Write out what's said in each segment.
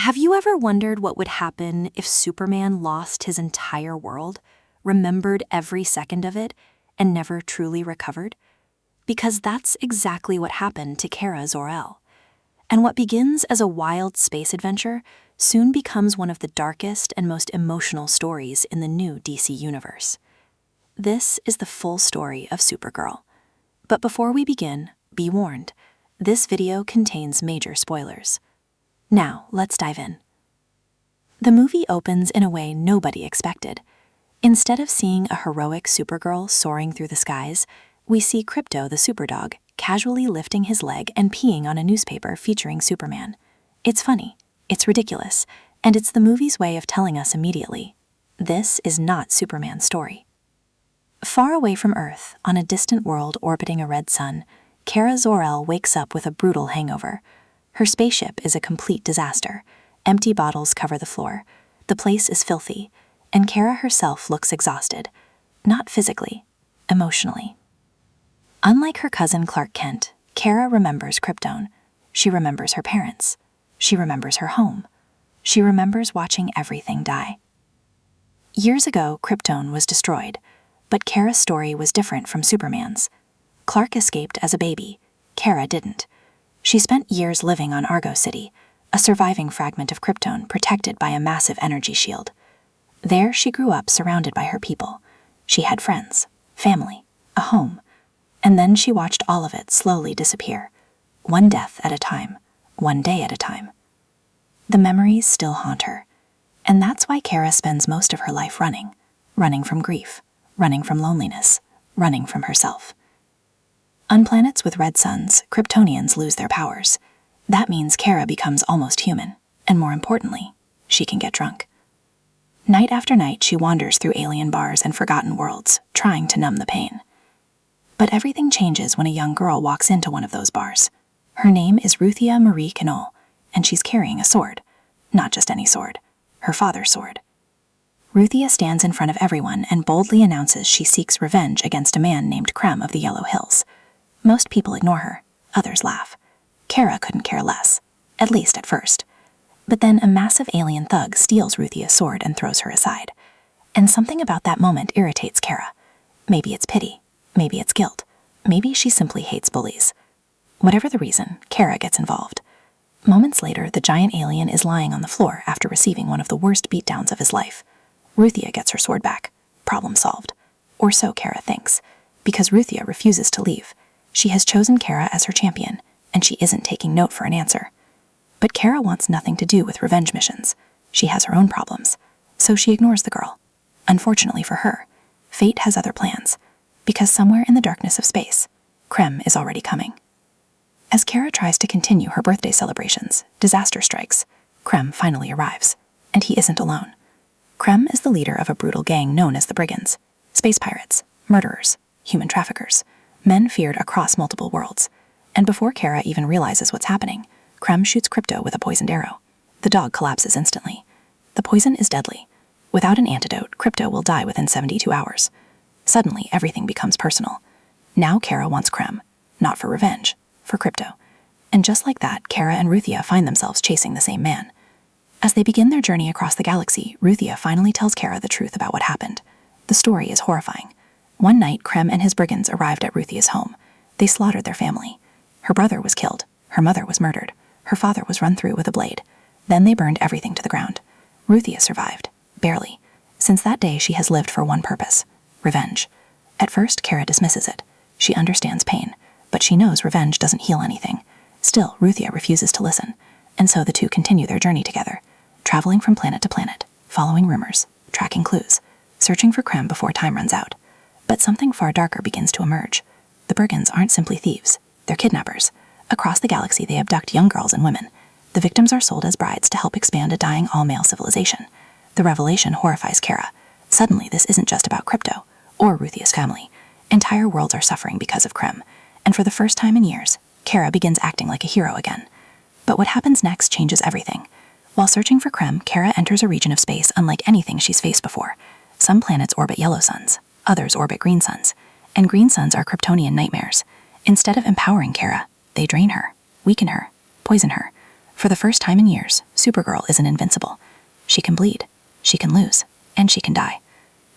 Have you ever wondered what would happen if Superman lost his entire world, remembered every second of it, and never truly recovered? Because that's exactly what happened to Kara Zor-El. And what begins as a wild space adventure soon becomes one of the darkest and most emotional stories in the new DC universe. This is the full story of Supergirl. But before we begin, be warned, this video contains major spoilers. Now, let's dive in. The movie opens in a way nobody expected. Instead of seeing a heroic Supergirl soaring through the skies, we see Krypto the superdog casually lifting his leg and peeing on a newspaper featuring Superman. It's funny, it's ridiculous, and it's the movie's way of telling us immediately, this is not Superman's story. Far away from Earth, on a distant world orbiting a red sun, Kara Zor-El wakes up with a brutal hangover. Her spaceship is a complete disaster. Empty bottles cover the floor. The place is filthy, and Kara herself looks exhausted. Not physically, emotionally. Unlike her cousin Clark Kent, Kara remembers Krypton. She remembers her parents. She remembers her home. She remembers watching everything die. Years ago, Krypton was destroyed, but Kara's story was different from Superman's. Clark escaped as a baby. Kara didn't. She spent years living on Argo City, a surviving fragment of Krypton protected by a massive energy shield. There she grew up surrounded by her people. She had friends, family, a home. And then she watched all of it slowly disappear, one death at a time, one day at a time. The memories still haunt her, and that's why Kara spends most of her life running from grief, running from loneliness, running from herself. On planets with red suns, Kryptonians lose their powers. That means Kara becomes almost human, and more importantly, she can get drunk. Night after night, she wanders through alien bars and forgotten worlds, trying to numb the pain. But everything changes when a young girl walks into one of those bars. Her name is Ruthye Marie Canol, and she's carrying a sword. Not just any sword, her father's sword. Ruthye stands in front of everyone and boldly announces she seeks revenge against a man named Krem of the Yellow Hills. Most people ignore her, others laugh. Kara couldn't care less, at least at first. But then a massive alien thug steals Ruthye's sword and throws her aside. And something about that moment irritates Kara. Maybe it's pity. Maybe it's guilt. Maybe she simply hates bullies. Whatever the reason, Kara gets involved. Moments later, the giant alien is lying on the floor after receiving one of the worst beatdowns of his life. Ruthye gets her sword back. Problem solved. Or so Kara thinks, because Ruthye refuses to leave. She has chosen Kara as her champion, and she isn't taking note for an answer. But Kara wants nothing to do with revenge missions. She has her own problems, so she ignores the girl. Unfortunately for her, fate has other plans, because somewhere in the darkness of space, Krem is already coming. As Kara tries to continue her birthday celebrations, disaster strikes. Krem finally arrives, and he isn't alone. Krem is the leader of a brutal gang known as the Brigands, space pirates, murderers, human traffickers, men feared across multiple worlds. And before Kara even realizes what's happening, Krem shoots Krypto with a poisoned arrow. The dog collapses instantly. The poison is deadly. Without an antidote, Krypto will die within 72 hours. Suddenly, everything becomes personal. Now Kara wants Krem, not for revenge, for Krypto. And just like that, Kara and Ruthye find themselves chasing the same man. As they begin their journey across the galaxy, Ruthye finally tells Kara the truth about what happened. The story is horrifying. One night, Krem and his brigands arrived at Ruthye's home. They slaughtered their family. Her brother was killed. Her mother was murdered. Her father was run through with a blade. Then they burned everything to the ground. Ruthye survived. Barely. Since that day, she has lived for one purpose: revenge. At first, Kara dismisses it. She understands pain, but she knows revenge doesn't heal anything. Still, Ruthye refuses to listen, and so the two continue their journey together, traveling from planet to planet, following rumors, tracking clues, searching for Krem before time runs out. But something far darker begins to emerge. The brigands aren't simply thieves, they're kidnappers. Across the galaxy, they abduct young girls and women. The victims are sold as brides to help expand a dying all-male civilization. The revelation horrifies Kara. Suddenly, this isn't just about Krypto, or Ruthye's family. Entire worlds are suffering because of Krem, and for the first time in years, Kara begins acting like a hero again. But what happens next changes everything. While searching for Krem, Kara enters a region of space unlike anything she's faced before. Some planets orbit yellow suns, others orbit green suns, and green suns are Kryptonian nightmares. Instead of empowering Kara, they drain her, weaken her, poison her. For the first time in years, Supergirl isn't invincible. She can bleed, she can lose, and she can die.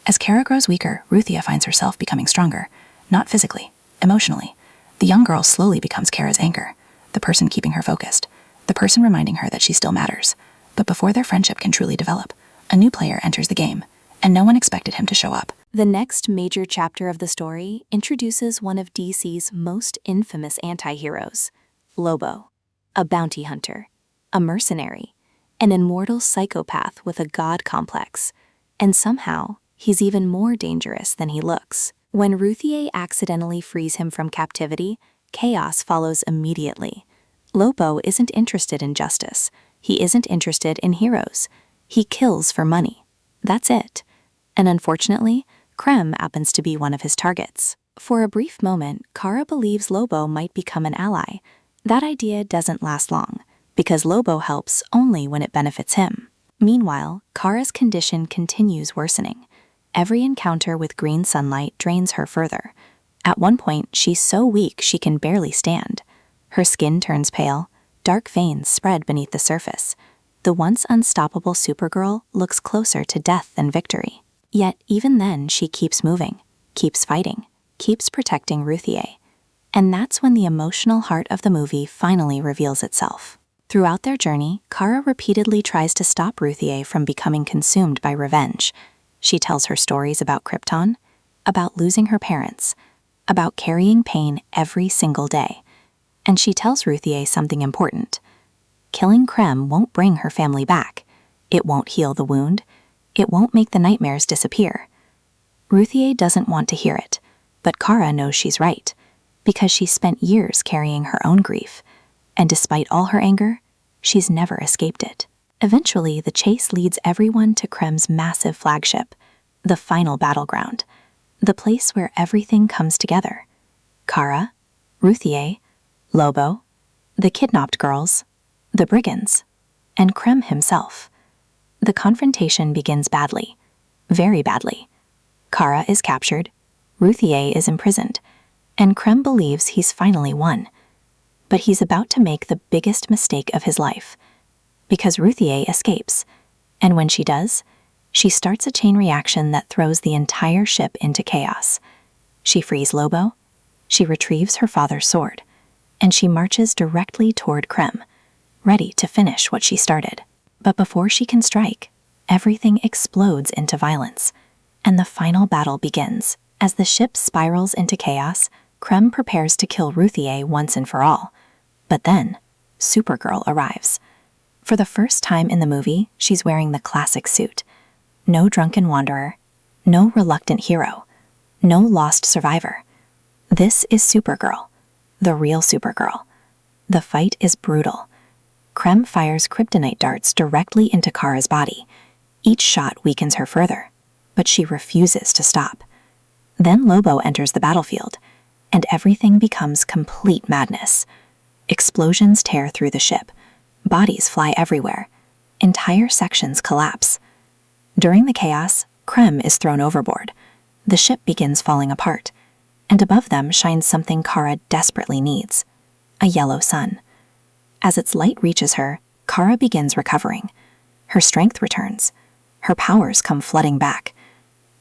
As Kara grows weaker, Ruthye finds herself becoming stronger, not physically, emotionally. The young girl slowly becomes Kara's anchor, the person keeping her focused, the person reminding her that she still matters. But before their friendship can truly develop, a new player enters the game, and no one expected him to show up. The next major chapter of the story introduces one of DC's most infamous anti-heroes, Lobo, a bounty hunter, a mercenary, an immortal psychopath with a god complex, and somehow he's even more dangerous than he looks. When Ruthye accidentally frees him from captivity, chaos follows immediately. Lobo isn't interested in justice. He isn't interested in heroes. He kills for money. That's it. And unfortunately, Krem happens to be one of his targets. For a brief moment, Kara believes Lobo might become an ally. That idea doesn't last long, because Lobo helps only when it benefits him. Meanwhile, Kara's condition continues worsening. Every encounter with green sunlight drains her further. At one point, she's so weak she can barely stand. Her skin turns pale, dark veins spread beneath the surface. The once unstoppable Supergirl looks closer to death than victory. Yet even then she keeps moving, keeps fighting, keeps protecting Ruthye. And that's when the emotional heart of the movie finally reveals itself. Throughout their journey, Kara repeatedly tries to stop Ruthye from becoming consumed by revenge. She tells her stories about Krypton, about losing her parents, about carrying pain every single day. And she tells Ruthye something important. Killing Krem won't bring her family back. It won't heal the wound. It won't make the nightmares disappear. Ruthye doesn't want to hear it, but Kara knows she's right, because she's spent years carrying her own grief, and despite all her anger, she's never escaped it. Eventually, the chase leads everyone to Krem's massive flagship, the final battleground, the place where everything comes together. Kara, Ruthye, Lobo, the kidnapped girls, the brigands, and Krem himself. The confrontation begins badly, very badly. Kara is captured, Ruthye is imprisoned, and Krem believes he's finally won. But he's about to make the biggest mistake of his life, because Ruthye escapes, and when she does, she starts a chain reaction that throws the entire ship into chaos. She frees Lobo, she retrieves her father's sword, and she marches directly toward Krem, ready to finish what she started. But before she can strike, everything explodes into violence, and the final battle begins. As the ship spirals into chaos, Krem prepares to kill Ruthye once and for all. But then, Supergirl arrives. For the first time in the movie, she's wearing the classic suit. No drunken wanderer, no reluctant hero, no lost survivor. This is Supergirl, the real Supergirl. The fight is brutal. Krem fires kryptonite darts directly into Kara's body. Each shot weakens her further, but she refuses to stop. Then Lobo enters the battlefield, and everything becomes complete madness. Explosions tear through the ship. Bodies fly everywhere. Entire sections collapse. During the chaos, Krem is thrown overboard. The ship begins falling apart, and above them shines something Kara desperately needs: a yellow sun. As its light reaches her, Kara begins recovering. Her strength returns. Her powers come flooding back.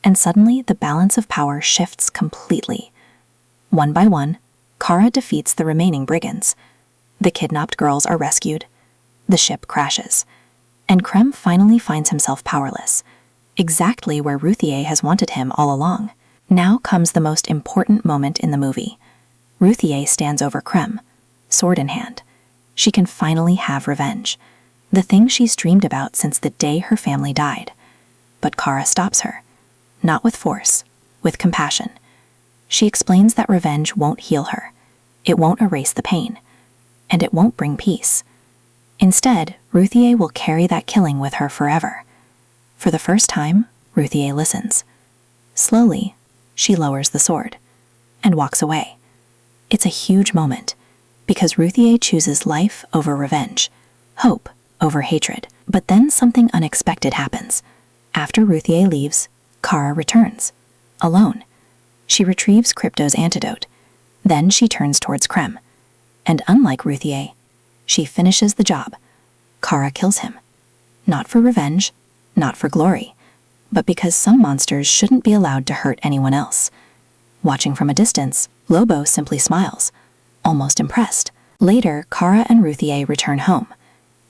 And suddenly, the balance of power shifts completely. One by one, Kara defeats the remaining brigands. The kidnapped girls are rescued. The ship crashes. And Krem finally finds himself powerless, exactly where Ruthye has wanted him all along. Now comes the most important moment in the movie. Ruthye stands over Krem, sword in hand. She can finally have revenge, the thing she's dreamed about since the day her family died. But Kara stops her, not with force, with compassion. She explains that revenge won't heal her, it won't erase the pain, and it won't bring peace. Instead, Ruthye will carry that killing with her forever. For the first time, Ruthye listens. Slowly, she lowers the sword and walks away. It's a huge moment, because Ruthye chooses life over revenge, hope over hatred. But then something unexpected happens. After Ruthye leaves, Kara returns, alone. She retrieves Krypto's antidote. Then she turns towards Krem. And unlike Ruthye, she finishes the job, Kara kills him. Not for revenge, not for glory, but because some monsters shouldn't be allowed to hurt anyone else. Watching from a distance, Lobo simply smiles, almost impressed. Later, Kara and Ruthye return home.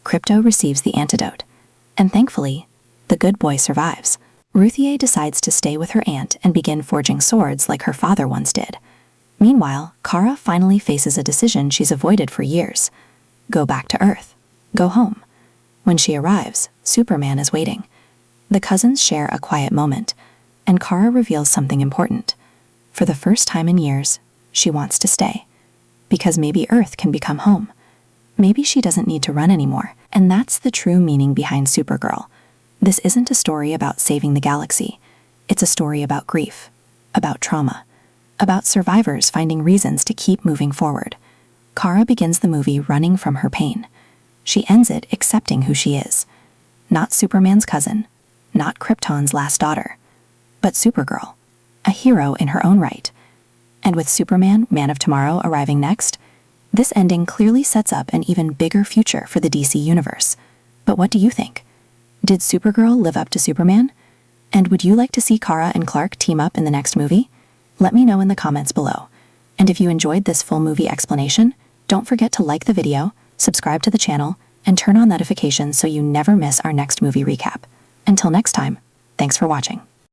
Krypto receives the antidote, and thankfully, the good boy survives. Ruthye decides to stay with her aunt and begin forging swords like her father once did. Meanwhile, Kara finally faces a decision she's avoided for years. Go back to Earth. Go home. When she arrives, Superman is waiting. The cousins share a quiet moment, and Kara reveals something important. For the first time in years, she wants to stay. Because maybe Earth can become home. Maybe she doesn't need to run anymore, and that's the true meaning behind Supergirl. This isn't a story about saving the galaxy. It's a story about grief, about trauma, about survivors finding reasons to keep moving forward. Kara begins the movie running from her pain. She ends it accepting who she is. Not Superman's cousin, not Krypton's last daughter, but Supergirl, a hero in her own right. And with Superman, Man of Tomorrow, arriving next, this ending clearly sets up an even bigger future for the DC universe. But what do you think? Did Supergirl live up to Superman? And would you like to see Kara and Clark team up in the next movie? Let me know in the comments below. And if you enjoyed this full movie explanation, don't forget to like the video, subscribe to the channel, and turn on notifications so you never miss our next movie recap. Until next time, thanks for watching.